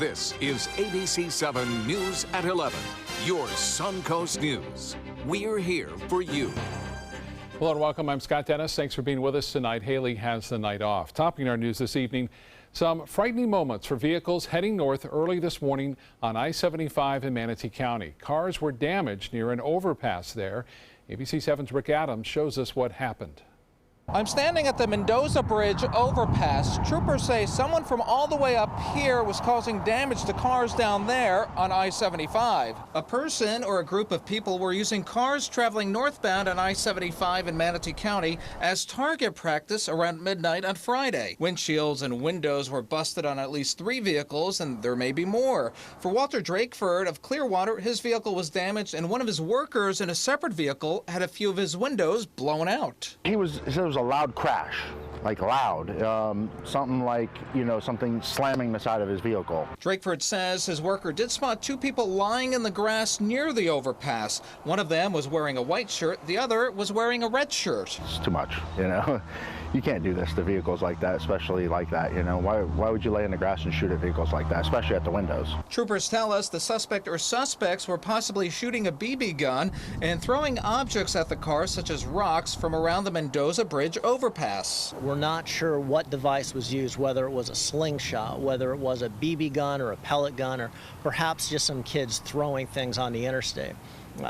This is ABC7 News at 11, your Suncoast News. We're here for you. Hello and welcome. I'm Scott Dennis. Thanks for being with us tonight. Haley has the night off. Topping our news this evening, some frightening moments for vehicles heading north early this morning on I-75 in Manatee County. Cars were damaged near an overpass there. ABC7's Rick Adams shows us what happened. I'm standing at the Mendoza Bridge overpass. Troopers say someone from all the way up here was causing damage to cars down there on I-75. A person or a group of people were using cars traveling northbound on I-75 in Manatee County as target practice around midnight on Friday. Windshields and windows were busted on at least 3 vehicles, and there may be more. For Walter Drakeford of Clearwater, his vehicle was damaged, and one of his workers in a separate vehicle had a few of his windows blown out. It was a loud crash, like loud, something like, something slamming the side of his vehicle. Drakeford says his worker did spot 2 people lying in the grass near the overpass. One of them was wearing a white shirt, the other was wearing a red shirt. It's too much, You can't do this to vehicles like that, especially like that, Why would you lay in the grass and shoot at vehicles like that, especially at the windows? Troopers tell us the suspect or suspects were possibly shooting a BB gun and throwing objects at the car, such as rocks, from around the Mendoza Bridge overpass. We're not sure what device was used, whether it was a slingshot, whether it was a BB gun or a pellet gun, or perhaps just some kids throwing things on the interstate.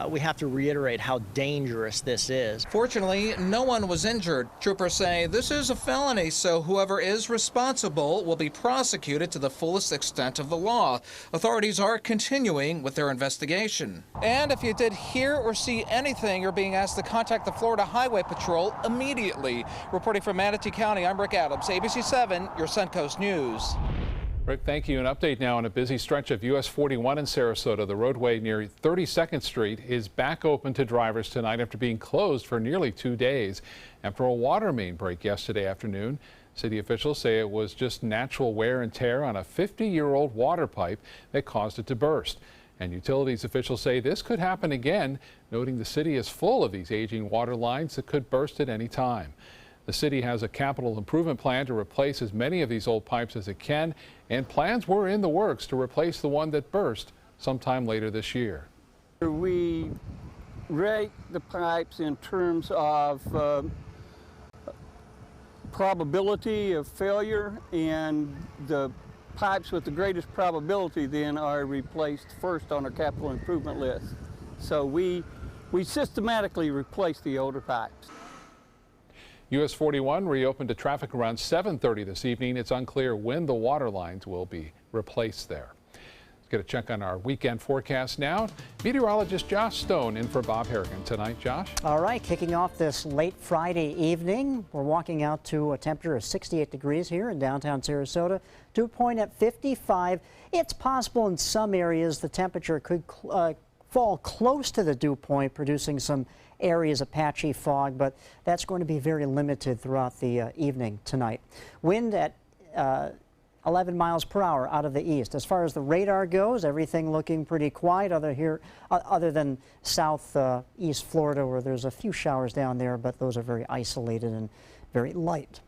We have to reiterate how dangerous this is. Fortunately, no one was injured. Troopers say this is a felony, so whoever is responsible will be prosecuted to the fullest extent of the law. Authorities are continuing with their investigation. And if you did hear or see anything, you're being asked to contact the Florida Highway Patrol immediately. Reporting from Manatee County, I'm Rick Adams, ABC7, your Suncoast News. Rick, thank you. An update now on a busy stretch of US 41 in Sarasota. The roadway near 32nd Street is back open to drivers tonight after being closed for nearly 2 days after a water main break yesterday afternoon. City officials say it was just natural wear and tear on a 50-year-old water pipe that caused it to burst. And utilities officials say this could happen again, noting the city is full of these aging water lines that could burst at any time. The city has a capital improvement plan to replace as many of these old pipes as it can, and plans were in the works to replace the one that burst sometime later this year. We rate the pipes in terms of probability of failure, and the pipes with the greatest probability then are replaced first on our capital improvement list. So we systematically replace the older pipes. US 41 reopened to traffic around 7:30 this evening. It's unclear when the water lines will be replaced there. Let's get a check on our weekend forecast now. Meteorologist Josh Stone in for Bob Harrigan tonight. Josh? All right, kicking off this late Friday evening, we're walking out to a temperature of 68 degrees here in downtown Sarasota. Dew point at 55. It's possible in some areas the temperature could fall close to the dew point, producing some areas of patchy fog, but that's going to be very limited throughout the evening tonight. Wind at 11 miles per hour out of the east. As far as the radar goes, everything looking pretty quiet other than southeast Florida, where there's a few showers down there, but those are very isolated and very light.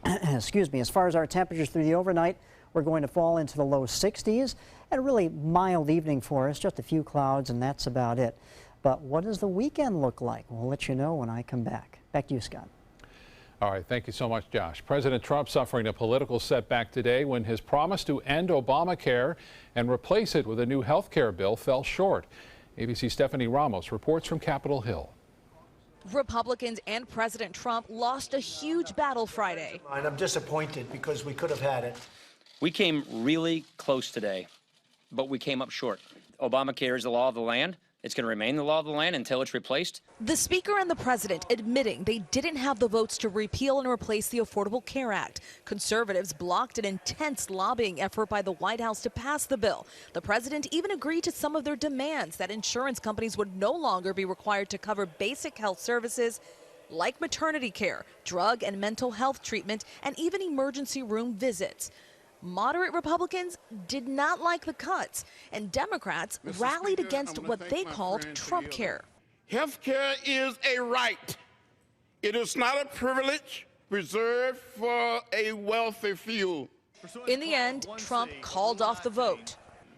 Excuse me. As far as our temperatures through the overnight, we're going to fall into the low 60s, and a really mild evening for us, just a few clouds, and that's about it. But what does the weekend look like? We'll let you know when I come back. Back to you, Scott. All right, thank you so much, Josh. President Trump suffering a political setback today when his promise to end Obamacare and replace it with a new health care bill fell short. ABC's Stephanie Ramos reports from Capitol Hill. Republicans and President Trump lost a huge battle Friday. I'm disappointed because we could have had it. We came really close today, but we came up short. Obamacare is the law of the land. It's going to remain the law of the land until it's replaced. The Speaker and the President admitting they didn't have the votes to repeal and replace the Affordable Care Act. Conservatives blocked an intense lobbying effort by the White House to pass the bill. The President even agreed to some of their demands that insurance companies would no longer be required to cover basic health services like maternity care, drug and mental health treatment, and even emergency room visits. Moderate Republicans did not like the cuts, and Democrats rallied against what they called Trump care. Health care is a right. It is not a privilege reserved for a wealthy few. In the end, Trump called off the vote.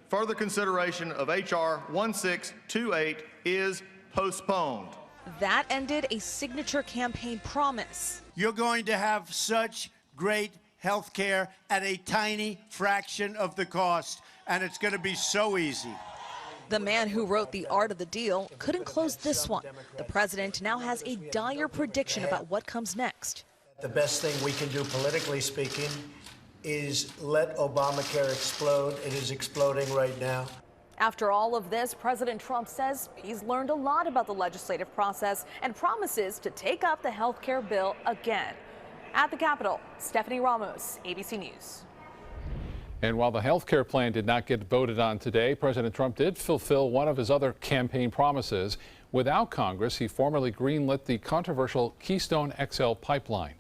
Further consideration of H.R. 1628 is postponed. That ended a signature campaign promise. You're going to have such great health care at a tiny fraction of the cost, and it's going to be so easy. The man who wrote The Art of the Deal couldn't close this one. The president now has a dire prediction about what comes next. The best thing we can do, politically speaking, is let Obamacare explode. It is exploding right now. After all of this, President Trump says he's learned a lot about the legislative process and promises to take up the health care bill again. At the Capitol, Stephanie Ramos, ABC News. And while the health care plan did not get voted on today, President Trump did fulfill one of his other campaign promises. Without Congress, he formally greenlit the controversial Keystone XL pipeline.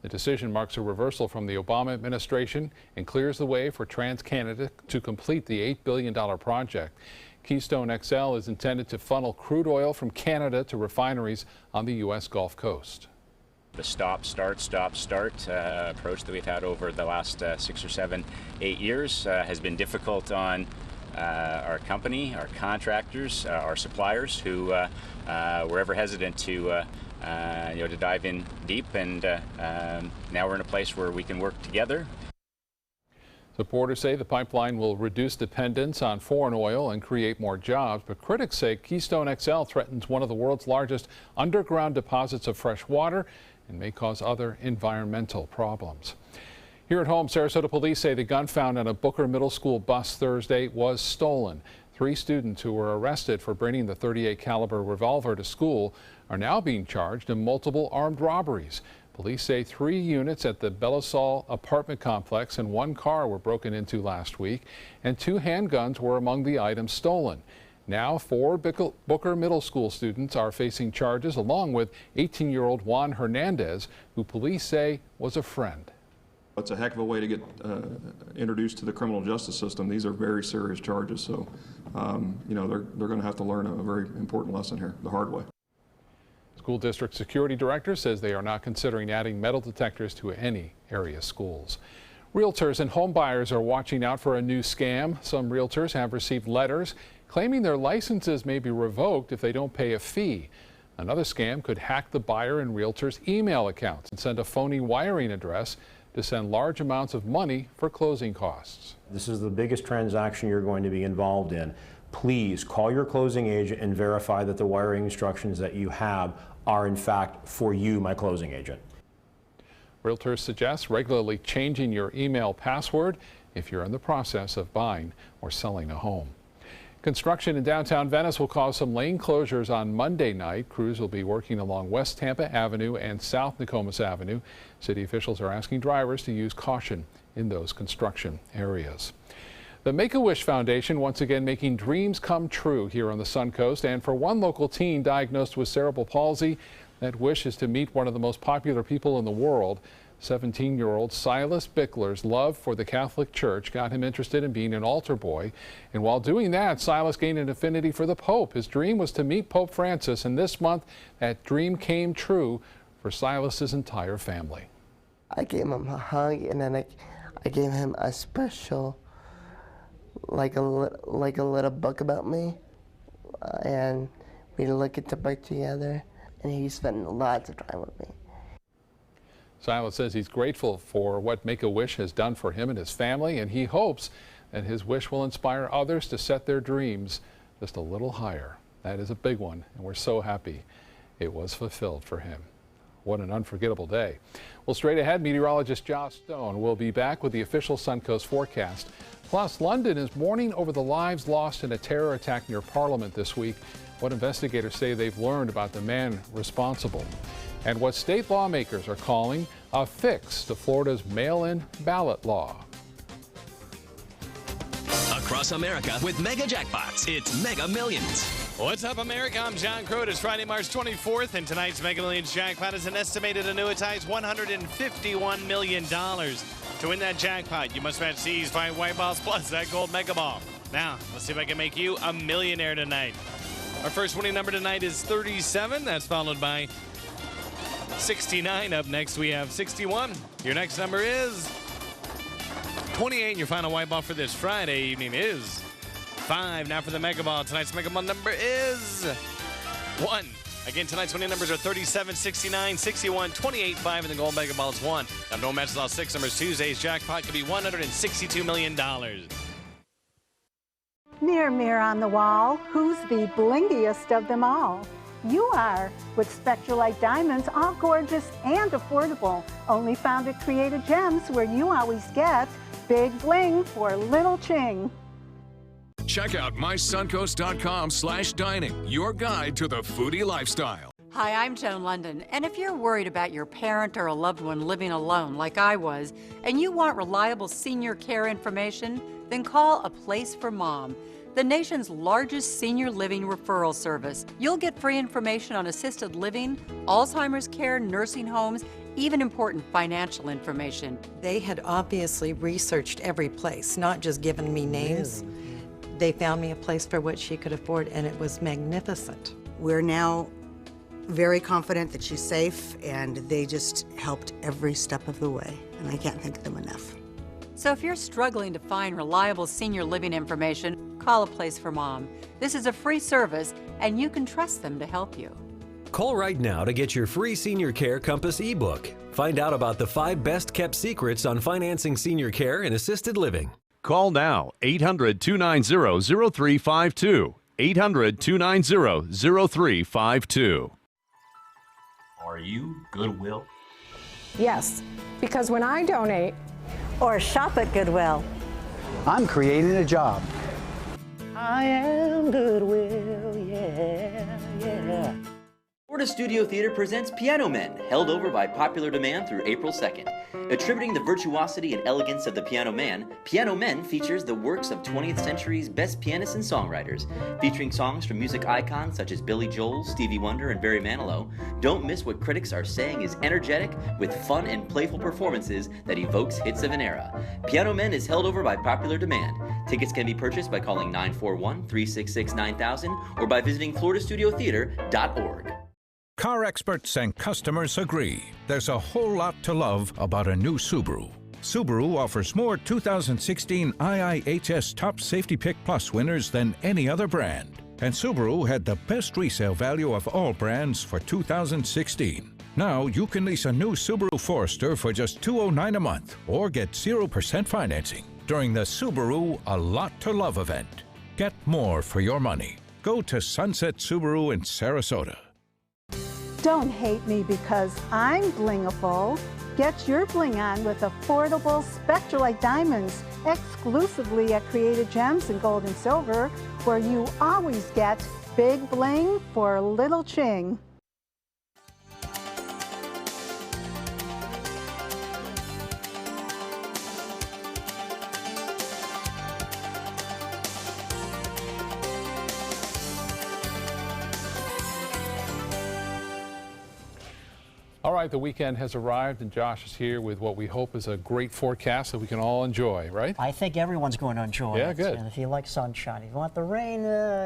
The decision marks a reversal from the Obama administration and clears the way for TransCanada to complete the $8 billion project. Keystone XL is intended to funnel crude oil from Canada to refineries on the U.S. Gulf Coast. The stop, start approach that we've had over the last 6 or 7, 8 years has been difficult on our company, our contractors, our suppliers who were ever hesitant to dive in deep, and now we're in a place where we can work together. Supporters say the pipeline will reduce dependence on foreign oil and create more jobs, but critics say Keystone XL threatens one of the world's largest underground deposits of fresh water and may cause other environmental problems. Here at home, Sarasota police say the gun found on a Booker Middle School bus Thursday was stolen. 3 students who were arrested for bringing the .38 caliber revolver to school are now being charged in multiple armed robberies. Police say 3 units at the Belisol apartment complex and 1 car were broken into last week, and 2 handguns were among the items stolen. Now 4 Booker Middle School students are facing charges, along with 18-year-old Juan Hernandez, who police say was a friend. It's a heck of a way to get introduced to the criminal justice system. These are very serious charges, so they're going to have to learn a very important lesson here the hard way. School district security director says they are not considering adding metal detectors to any area schools. Realtors and home buyers are watching out for a new scam. Some realtors have received letters claiming their licenses may be revoked if they don't pay a fee. Another scam could hack the buyer and realtor's email accounts and send a phony wiring address to send large amounts of money for closing costs. This is the biggest transaction you're going to be involved in. Please call your closing agent and verify that the wiring instructions that you have are in fact for you, my closing agent. Realtors suggest regularly changing your email password if you're in the process of buying or selling a home. Construction in downtown Venice will cause some lane closures on Monday night. Crews will be working along West Tampa Avenue and South Nokomis Avenue. City officials are asking drivers to use caution in those construction areas. The Make-A-Wish Foundation once again making dreams come true here on the Suncoast. And for one local teen diagnosed with cerebral palsy, that wish is to meet one of the most popular people in the world. 17-year-old Silas Bickler's love for the Catholic Church got him interested in being an altar boy. And while doing that, Silas gained an affinity for the Pope. His dream was to meet Pope Francis, and this month that dream came true for Silas's entire family. I gave him a hug, and then I gave him a special, like a little book about me, and we looked at the book together, and he spent lots of time with me. Silas says he's grateful for what Make-A-Wish has done for him and his family, and he hopes that his wish will inspire others to set their dreams just a little higher. That is a big one, and we're so happy it was fulfilled for him. What an unforgettable day. Well, straight ahead, meteorologist Josh Stone will be back with the official Suncoast forecast. Plus, London is mourning over the lives lost in a terror attack near Parliament this week. What investigators say they've learned about the man responsible. And what state lawmakers are calling a fix to Florida's mail-in ballot law. Across America with Mega Jackpots, it's Mega Millions. What's up, America? I'm John Crode. It's Friday, March 24th, and tonight's Mega Millions jackpot is an estimated annuitized $151 million. To win that jackpot, you must match C's 5 white balls plus that gold mega ball. Now, let's see if I can make you a millionaire tonight. Our first winning number tonight is 37. That's followed by 69. Up next, we have 61. Your next number is 28. Your final white ball for this Friday evening is 5. Now for the Mega Ball. Tonight's Mega Ball number is 1. Again, tonight's winning numbers are 37, 69, 61, 28, 5, and the gold Mega Ball is 1. Now, no matches all 6 numbers. Tuesday's jackpot could be $162 million. Mirror, mirror on the wall, who's the blingiest of them all? You are, with Spectralite diamonds, all gorgeous and affordable. Only found at Creative Gems, where you always get big bling for little ching. Check out mysuncoast.com/dining, your guide to the foodie lifestyle. Hi, I'm Joan London, and if you're worried about your parent or a loved one living alone like I was, and you want reliable senior care information, then call A Place for Mom, the nation's largest senior living referral service. You'll get free information on assisted living, Alzheimer's care, nursing homes, even important financial information. They had obviously researched every place, not just given me names. They found me a place for what she could afford, and it was magnificent. We're now very confident that she's safe, and they just helped every step of the way, and I can't thank them enough. So if you're struggling to find reliable senior living information, call A Place for Mom. This is a free service, and you can trust them to help you. Call right now to get your free Senior Care Compass ebook. Find out about the 5 best-kept secrets on financing senior care and assisted living. Call now, 800-290-0352. 800-290-0352. Are you Goodwill? Yes, because when I donate or shop at Goodwill, I'm creating a job. I am Goodwill, yeah, yeah. Florida Studio Theater presents Piano Men, held over by popular demand through April 2nd. Attributing the virtuosity and elegance of the Piano Man, Piano Men features the works of 20th century's best pianists and songwriters. Featuring songs from music icons such as Billy Joel, Stevie Wonder, and Barry Manilow, don't miss what critics are saying is energetic with fun and playful performances that evokes hits of an era. Piano Men is held over by popular demand. Tickets can be purchased by calling 941-366-9000 or by visiting floridastudiotheater.org. Car experts and customers agree there's a whole lot to love about a new Subaru. Subaru offers more 2016 IIHS Top Safety Pick Plus winners than any other brand. And Subaru had the best resale value of all brands for 2016. Now you can lease a new Subaru Forester for just $209 a month or get 0% financing during the Subaru A Lot to Love event. Get more for your money. Go to Sunset Subaru in Sarasota. Don't hate me because I'm blingable. Get your bling on with affordable Spectralite diamonds exclusively at Creative Gems in gold and silver, where you always get big bling for little ching. All right, the weekend has arrived, and Josh is here with what we hope is a great forecast that we can all enjoy, right? I think everyone's going to enjoy it. Yeah, good. And if you like sunshine, if you want the rain,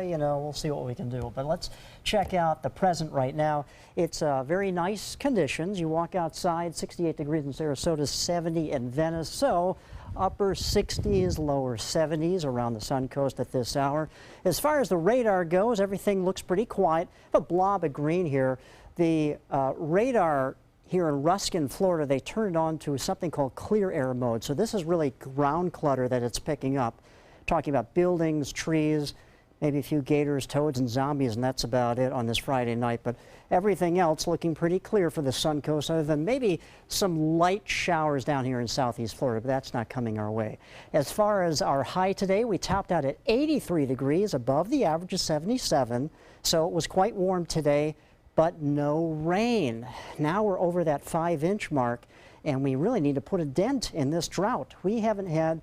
you know, we'll see what we can do. But let's check out the present right now. It's very nice conditions. You walk outside, 68 degrees in Sarasota, 70 in Venice. So upper 60s, lower 70s around the Sun Coast at this hour. As far as the radar goes, everything looks pretty quiet. A blob of green here. The radar here in Ruskin, Florida, they turned on to something called clear air mode. So this is really ground clutter that it's picking up. Talking about buildings, trees, maybe a few gators, toads, and zombies, and that's about it on this Friday night. But everything else looking pretty clear for the Sun Coast, other than maybe some light showers down here in southeast Florida, but that's not coming our way. As far as our high today, we topped out at 83 degrees, above the average of 77. So it was quite warm today, but no rain. Now we're over that 5-inch mark, and we really need to put a dent in this drought. We haven't had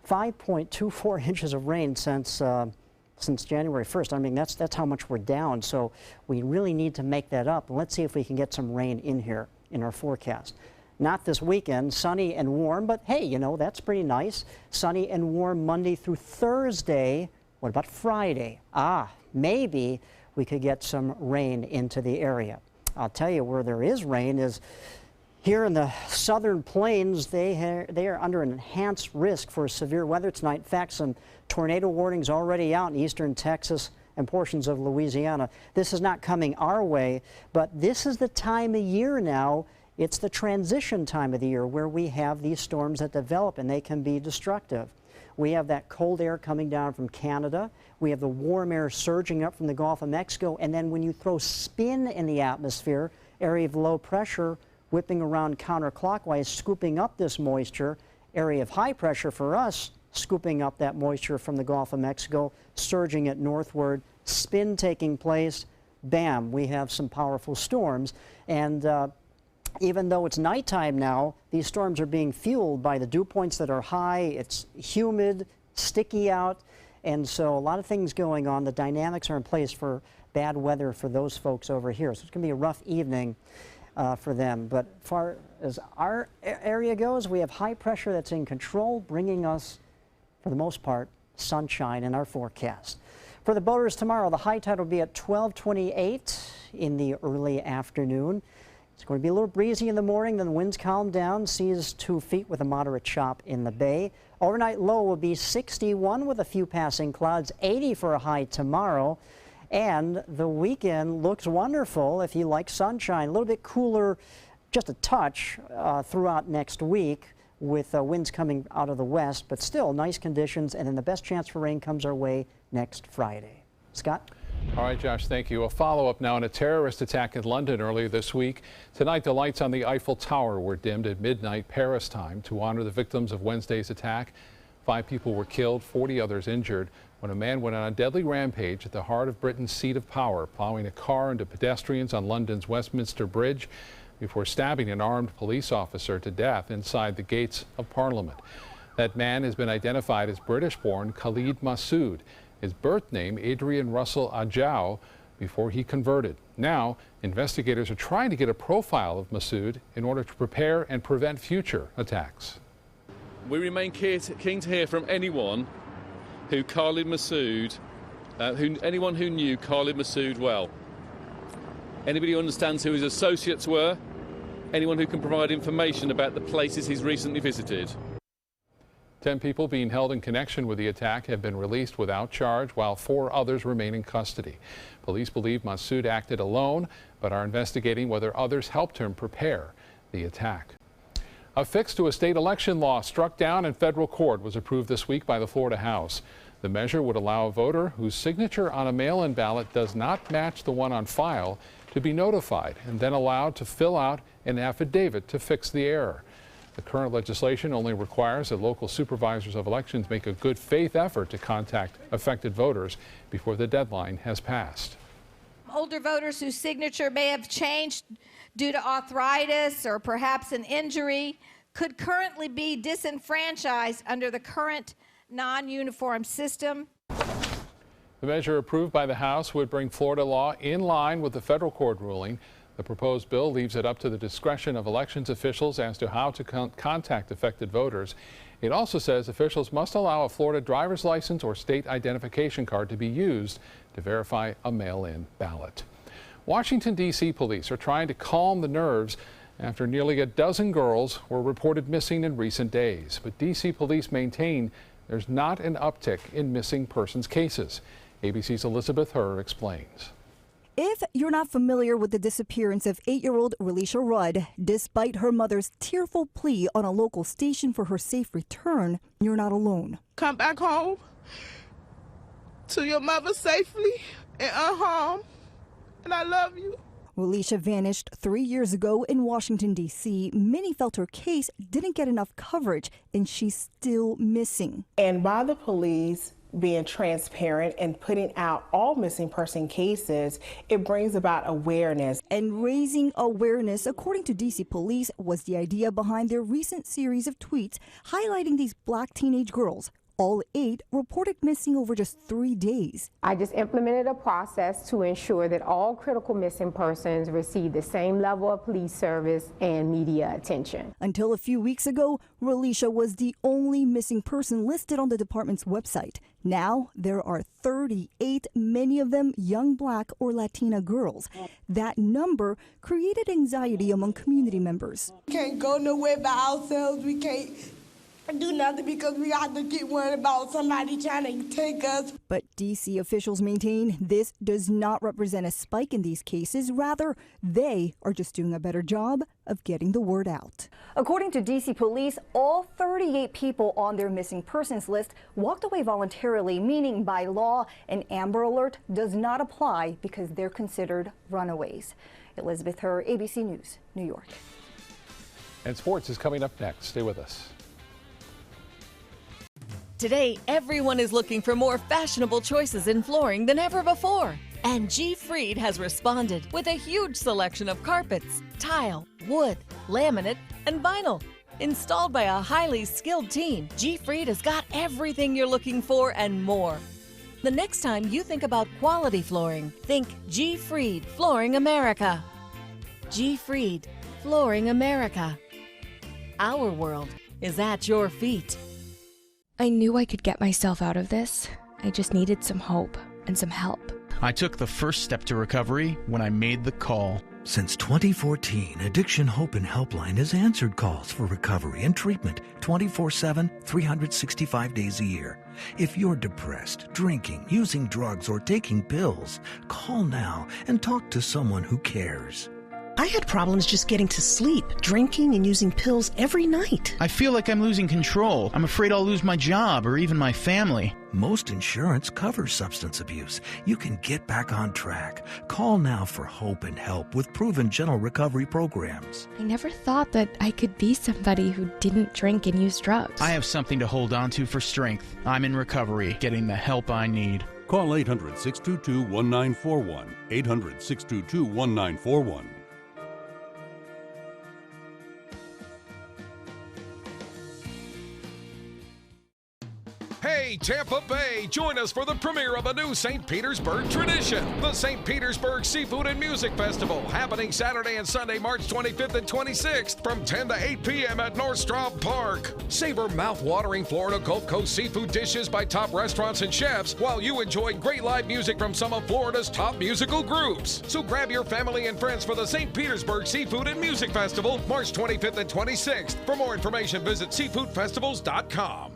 5.24 inches of rain since January 1st. I mean, that's how much we're down. So we really need to make that up. Let's see if we can get some rain in here in our forecast. Not this weekend, sunny and warm, but hey, you know, that's pretty nice. Sunny and warm Monday through Thursday. What about Friday? Maybe we could get some rain into the area. I'll tell you where there is rain is Here in the southern plains, they are under an enhanced risk for severe weather tonight. In fact, some tornado warnings already out in eastern Texas and portions of Louisiana. This is not coming our way, but this is the time of year now. It's the transition time of the year where we have these storms that develop and they can be destructive. We have that cold air coming down from Canada. We have the warm air surging up from the Gulf of Mexico. And then when you throw spin in the atmosphere, area of low pressure whipping around counterclockwise, scooping up this moisture, area of high pressure for us, scooping up that moisture from the Gulf of Mexico, surging it northward, spin taking place, bam, we have some powerful storms. And even though it's nighttime now, these storms are being fueled by the dew points that are high. It's humid, sticky out, and so a lot of things going on. The dynamics are in place for bad weather for those folks over here. So it's going to be a rough evening for them. But as far as our area goes, we have high pressure that's in control, bringing us, for the most part, sunshine in our forecast. For the boaters tomorrow, the high tide will be at 12:28 in the early afternoon. It's going to be a little breezy in the morning, then the winds calm down, seas 2 feet with a moderate chop in the bay. Overnight low will be 61 with a few passing clouds, 80 for a high tomorrow. And the weekend looks wonderful if you like sunshine. A little bit cooler, just a touch throughout next week with winds coming out of the west, but still nice conditions. And then the best chance for rain comes our way next Friday. Scott? All right, Josh, thank you. A follow-up now on a terrorist attack in London earlier this week. Tonight, the lights on the Eiffel Tower were dimmed at midnight Paris time to honor the victims of Wednesday's attack. 5 people were killed, 40 others injured when a man went on a deadly rampage at the heart of Britain's seat of power, plowing a car into pedestrians on London's Westminster Bridge before stabbing an armed police officer to death inside the gates of Parliament. That man has been identified as British-born Khalid Massoud. His birth name, Adrian Russell Ajao, before he converted. Now, investigators are trying to get a profile of Massoud in order to prepare and prevent future attacks. We remain keen to hear from anyone who Khalid Massoud, anyone who knew Khalid Massoud well. Anybody who understands who his associates were, anyone who can provide information about the places he's recently visited. 10 people being held in connection with the attack have been released without charge, while 4 others remain in custody. Police believe Massoud acted alone, but are investigating whether others helped him prepare the attack. A fix to a state election law struck down in federal court was approved this week by the Florida House. The measure would allow a voter whose signature on a mail-in ballot does not match the one on file to be notified and then allowed to fill out an affidavit to fix the error. The current legislation only requires that local supervisors of elections make a good faith effort to contact affected voters before the deadline has passed. Older voters whose signature may have changed due to arthritis or perhaps an injury could currently be disenfranchised under the current non-uniform system. The measure approved by the House would bring Florida law in line with the federal court ruling. The proposed bill leaves it up to the discretion of elections officials as to how to contact affected voters. It also says officials must allow a Florida driver's license or state identification card to be used to verify a mail-in ballot. Washington, D.C. police are trying to calm the nerves after nearly a dozen girls were reported missing in recent days. But D.C. police maintain there's not an uptick in missing persons cases. ABC's Elizabeth Herr explains. If you're not familiar with the disappearance of 8-year-old Relisha Rudd, despite her mother's tearful plea on a local station for her safe return, you're not alone. Come back home to your mother safely and unharmed, and I love you. Relisha vanished 3 years ago in Washington, D.C. Many felt her case didn't get enough coverage, and she's still missing. And by the police being transparent and putting out all missing person cases, it brings about awareness. And raising awareness, according to D.C. police, was the idea behind their recent series of tweets highlighting these black teenage girls All 8 reported missing over just 3 days. I just implemented a process to ensure that all critical missing persons receive the same level of police service and media attention. Until a few weeks ago, Relisha was the only missing person listed on the department's website. Now there are 38, many of them young Black or Latina girls. That number created anxiety among community members. We can't go nowhere by ourselves. We can't do nothing because we have to keep worrying about somebody trying to take us. But D.C. officials maintain this does not represent a spike in these cases. Rather, they are just doing a better job of getting the word out. According to D.C. police, all 38 people on their missing persons list walked away voluntarily, meaning by law, an Amber Alert does not apply because they're considered runaways. Elizabeth Herr, ABC News, New York. And sports is coming up next. Stay with us. Today, everyone is looking for more fashionable choices in flooring than ever before. And G. Fried has responded with a huge selection of carpets, tile, wood, laminate, and vinyl. Installed by a highly skilled team, G. Fried has got everything you're looking for and more. The next time you think about quality flooring, think G. Fried Flooring America. G. Fried Flooring America. Our world is at your feet. I knew I could get myself out of this. I just needed some hope and some help. I took the first step to recovery when I made the call. Since 2014, Addiction Hope and Helpline has answered calls for recovery and treatment 24/7, 365 days a year. If you're depressed, drinking, using drugs, or taking pills, call now and talk to someone who cares. I had problems just getting to sleep, drinking and using pills every night. I feel like I'm losing control. I'm afraid I'll lose my job or even my family. Most insurance covers substance abuse. You can get back on track. Call now for hope and help with proven gentle recovery programs. I never thought that I could be somebody who didn't drink and use drugs. I have something to hold on to for strength. I'm in recovery, getting the help I need. Call 800-622-1941. 800-622-1941. Hey, Tampa Bay, join us for the premiere of a new St. Petersburg tradition, the St. Petersburg Seafood and Music Festival, happening Saturday and Sunday, March 25th and 26th from 10 to 8 p.m. at Nordstrom Park. Savor mouth-watering Florida Gulf Coast seafood dishes by top restaurants and chefs while you enjoy great live music from some of Florida's top musical groups. So grab your family and friends for the St. Petersburg Seafood and Music Festival, March 25th and 26th. For more information, visit seafoodfestivals.com.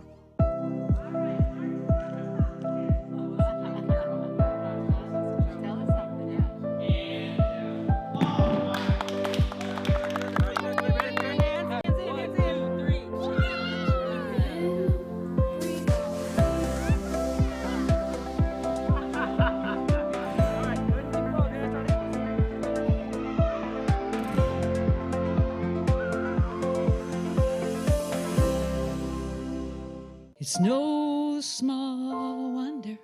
It's no small wonder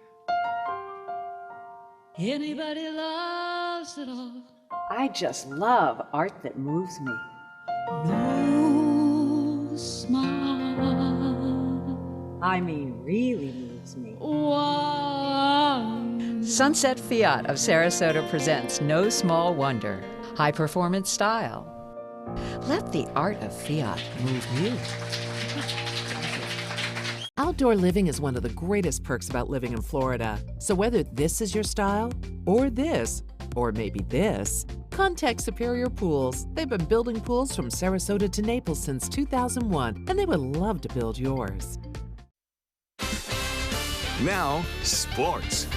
anybody loves it all. I just love art that moves me. No small, I mean, really moves me. wonder. Sunset Fiat of Sarasota presents No Small Wonder. High performance style. Let the art of Fiat move you. Outdoor living is one of the greatest perks about living in Florida. So whether this is your style, or this, or maybe this, contact Superior Pools. They've been building pools from Sarasota to Naples since 2001, and they would love to build yours. Now, sports.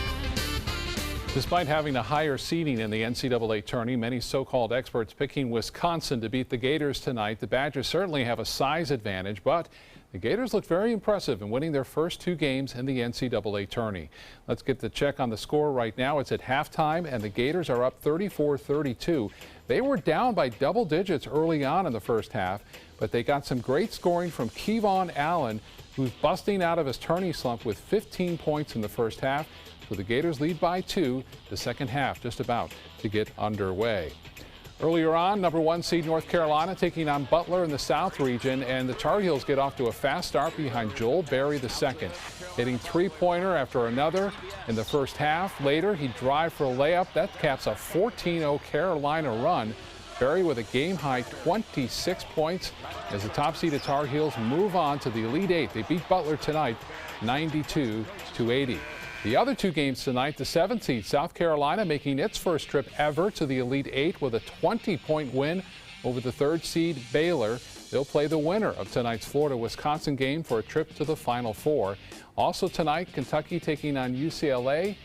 Despite having a higher seeding in the NCAA tourney, many so-called experts picking Wisconsin to beat the Gators tonight. The Badgers certainly have a size advantage, but the Gators looked very impressive in winning their first 2 games in the NCAA tourney. Let's get the check on the score right now. It's at halftime, and the Gators are up 34-32. They were down by double digits early on in the first half, but they got some great scoring from Kevon Allen, who's busting out of his tourney slump with 15 points in the first half. So the Gators lead by 2, the second half just about to get underway. Earlier on, number 1 seed North Carolina taking on Butler in the South region, and the Tar Heels get off to a fast start behind Joel Berry II, hitting three-pointer after another in the first half. Later, he drive for a layup. That caps a 14-0 Carolina run. Berry with a game-high 26 points as the top-seeded Tar Heels move on to the Elite Eight. They beat Butler tonight 92-80. The other two games tonight, the 7th seed South Carolina making its first trip ever to the Elite Eight with a 20-point win over the 3rd seed Baylor. They'll play the winner of tonight's Florida-Wisconsin game for a trip to the Final Four. Also tonight, Kentucky taking on UCLA,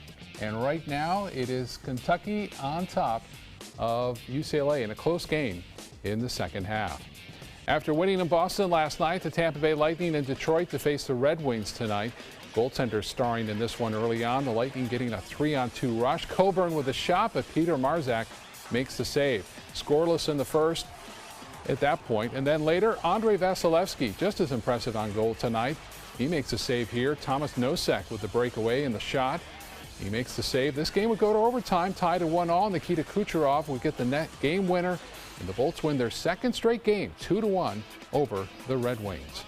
and right now it is Kentucky on top of UCLA in a close game in the second half. After winning in Boston last night, the Tampa Bay Lightning in Detroit to face the Red Wings tonight. Goaltenders starring in this one early on. The Lightning getting a 3-on-2 rush. Coburn with a shot, but Peter Marzak makes the save. Scoreless in the first at that point. And then later, Andrei Vasilevsky, just as impressive on goal tonight. He makes a save here. Thomas Nosek with the breakaway and the shot. He makes the save. This game would go to overtime, tied at 1-1. Nikita Kucherov would get the net game winner, and the Bolts win their second straight game, 2-1 over the Red Wings.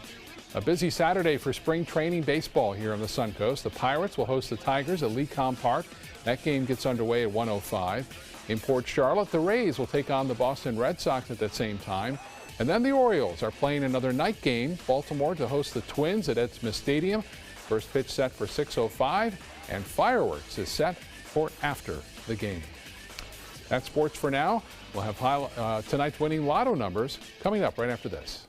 A busy Saturday for spring training baseball here on the Suncoast. The Pirates will host the Tigers at Lecom Park. That game gets underway at 1:05. In Port Charlotte, the Rays will take on the Boston Red Sox at that same time. And then the Orioles are playing another night game. Baltimore to host the Twins at Ed Smith Stadium. First pitch set for 6:05, and fireworks is set for after the game. That's sports for now. We'll have tonight's winning lotto numbers coming up right after this.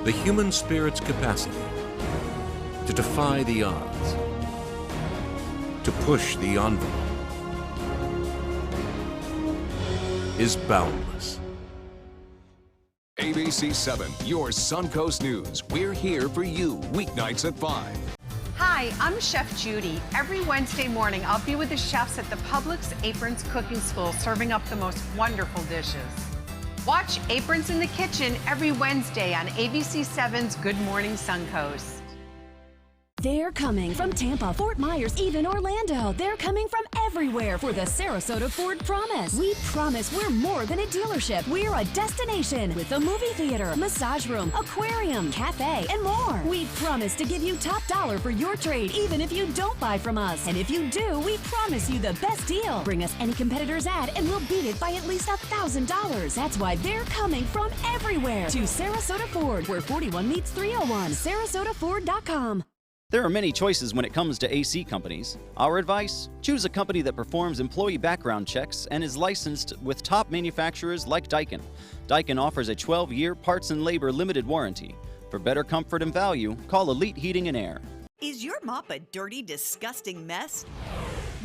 The human spirit's capacity to defy the odds, to push the envelope, is boundless. ABC7, your Suncoast News. We're here for you weeknights at 5. Hi, I'm Chef Judy. Every Wednesday morning, I'll be with the chefs at the Publix Aprons Cooking School serving up the most wonderful dishes. Watch Aprons in the Kitchen every Wednesday on ABC7's Good Morning Suncoast. They're coming from Tampa, Fort Myers, even Orlando. They're coming from everywhere for the Sarasota Ford Promise. We promise we're more than a dealership. We're a destination with a movie theater, massage room, aquarium, cafe, and more. We promise to give you top dollar for your trade, even if you don't buy from us. And if you do, we promise you the best deal. Bring us any competitor's ad and we'll beat it by at least $1,000. That's why they're coming from everywhere to Sarasota Ford, where 41 meets 301. SarasotaFord.com. There are many choices when it comes to AC companies. Our advice? Choose a company that performs employee background checks and is licensed with top manufacturers like Daikin. Daikin offers a 12-year parts and labor limited warranty. For better comfort and value, call Elite Heating and Air. Is your mop a dirty, disgusting mess?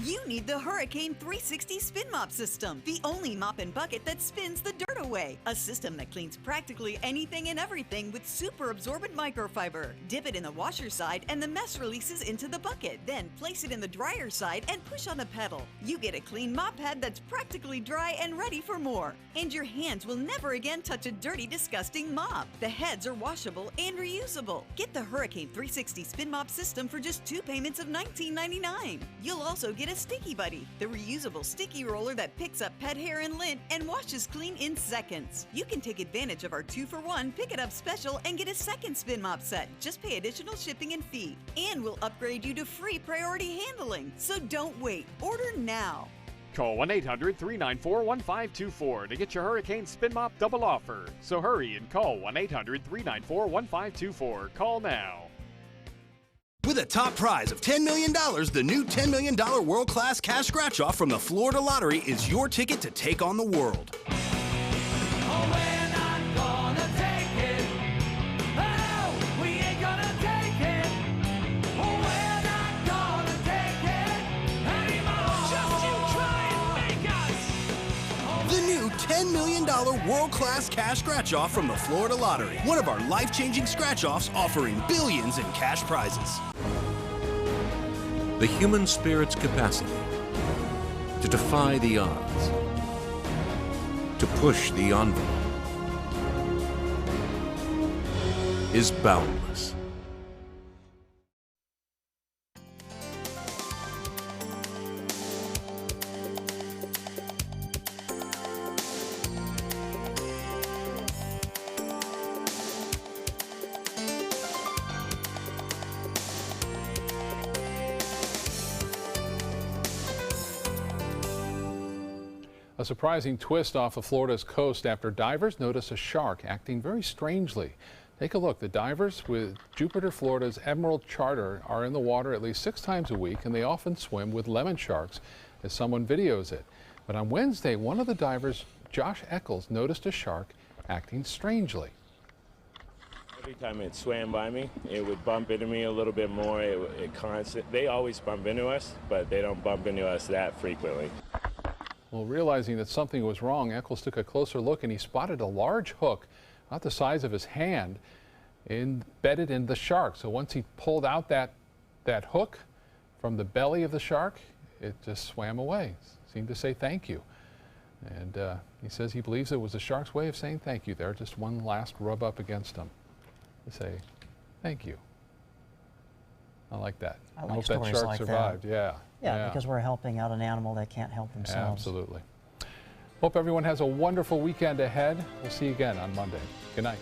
You need the Hurricane 360 Spin Mop System, the only mop and bucket that spins the dirt away. A system that cleans practically anything and everything with super absorbent microfiber. Dip it in the washer side and the mess releases into the bucket. Then place it in the dryer side and push on the pedal. You get a clean mop head that's practically dry and ready for more. And your hands will never again touch a dirty, disgusting mop. The heads are washable and reusable. Get the Hurricane 360 Spin Mop System for just 2 payments of $19.99. You'll also get a Sticky Buddy, the reusable sticky roller that picks up pet hair and lint and washes clean in seconds. You can take advantage of our 2-for-1 Pick It Up special and get a second spin mop set. Just pay additional shipping and fee. And we'll upgrade you to free priority handling. So don't wait. Order now. Call 1-800-394-1524 to get your Hurricane Spin Mop double offer. So hurry and call 1-800-394-1524. Call now. With a top prize of $10 million, the new $10 million world-class cash scratch-off from the Florida Lottery is your ticket to take on the world. The new $10 million world-class cash scratch-off from the Florida Lottery. One of our life-changing scratch-offs offering billions in cash prizes. The human spirit's capacity to defy the odds, to push the envelope, is boundless. surprising twist off of Florida's coast after divers notice a shark acting very strangely. Take a look. The divers with Jupiter, Florida's Emerald Charter are in the water at least 6 times a week, and they often swim with lemon sharks as someone videos it. But on Wednesday, one of the divers, Josh Eccles, noticed a shark acting strangely. Every time it swam by me, it would bump into me a little bit more. They always bump into us, but they don't bump into us that frequently. Well, realizing that something was wrong, Eccles took a closer look and he spotted a large hook, about the size of his hand, embedded in the shark. So once he pulled out that hook from the belly of the shark, it just swam away. Seemed to say thank you. And he says he believes it was the shark's way of saying thank you there, just one last rub up against him to say thank you. I like that. I hope that shark like survived. That. Yeah, because we're helping out an animal that can't help themselves. Absolutely. Hope everyone has a wonderful weekend ahead. We'll see you again on Monday. Good night.